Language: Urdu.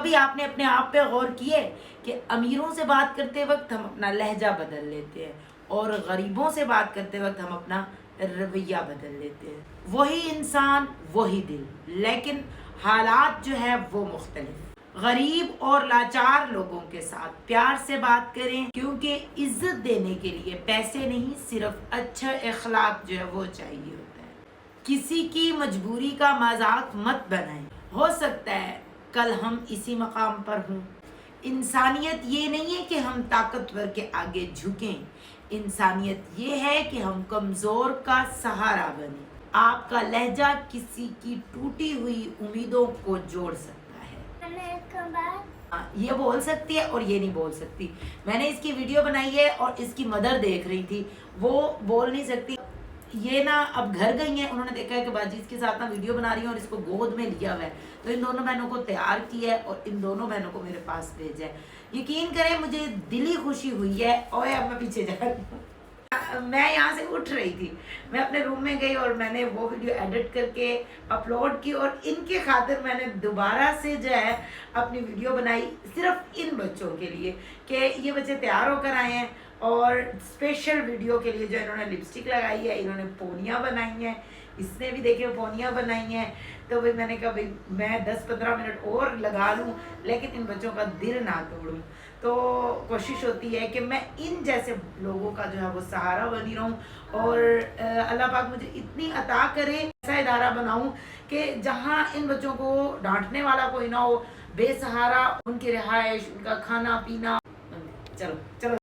کبھی آپ نے اپنے آپ پہ غور کیے کہ امیروں سے بات کرتے وقت ہم اپنا لہجہ بدل لیتے ہیں اور غریبوں سے بات کرتے وقت ہم اپنا رویہ بدل لیتے ہیں. وہی انسان وہی دل، لیکن حالات جو ہے وہ مختلف. غریب اور لاچار لوگوں کے ساتھ پیار سے بات کریں، کیونکہ عزت دینے کے لیے پیسے نہیں، صرف اچھا اخلاق جو ہے وہ چاہیے ہوتا ہے. کسی کی مجبوری کا مذاق مت بنائیں، ہو سکتا ہے کل ہم اسی مقام پر ہوں. انسانیت یہ نہیں ہے کہ ہم طاقتور کے آگے جھکیں، انسانیت یہ ہے کہ ہم کمزور کا سہارا بنیں. آپ کا لہجہ کسی کی ٹوٹی ہوئی امیدوں کو جوڑ سکتا ہے. یہ بول سکتی ہے اور یہ نہیں بول سکتی. میں نے اس کی ویڈیو بنائی ہے اور اس کی مدر دیکھ رہی تھی، وہ بول نہیں سکتی. یہ نا اب گھر گئی ہیں، انہوں نے دیکھا ہے کہ باجی اس کے ساتھ نا ویڈیو بنا رہی ہیں اور اس کو گود میں لیا ہوا ہے، تو ان دونوں بہنوں کو تیار کیا ہے اور ان دونوں بہنوں کو میرے پاس بھیجا ہے. یقین کریں مجھے دلی خوشی ہوئی ہے. اوے اب میں پیچھے جا رہی ہوں. میں یہاں سے اٹھ رہی تھی، میں اپنے روم میں گئی اور میں نے وہ ویڈیو ایڈٹ کر کے اپلوڈ کی اور ان کے خاطر میں نے دوبارہ سے جو ہے اپنی ویڈیو بنائی صرف ان بچوں کے لیے کہ یہ بچے تیار ہو کر آئے ہیں اور اسپیشل ویڈیو کے لیے جو انہوں نے لپسٹک لگائی ہے، انہوں نے پونیاں بنائی ہیں، اس نے بھی دیکھے پونیاں بنائی ہیں. تو میں نے کہا میں 10-15 منٹ اور لگا لوں لیکن ان بچوں کا دل نہ توڑوں. تو کوشش ہوتی ہے کہ میں ان جیسے لوگوں کا جو ہے وہ سہارا بنی رہوں اور اللہ پاک مجھے اتنی عطا کرے ایسا ادارہ بناؤں کہ جہاں ان بچوں کو ڈانٹنے والا کوئی نہ ہو، بے سہارا ان کی رہائش، ان کا کھانا پینا. چلو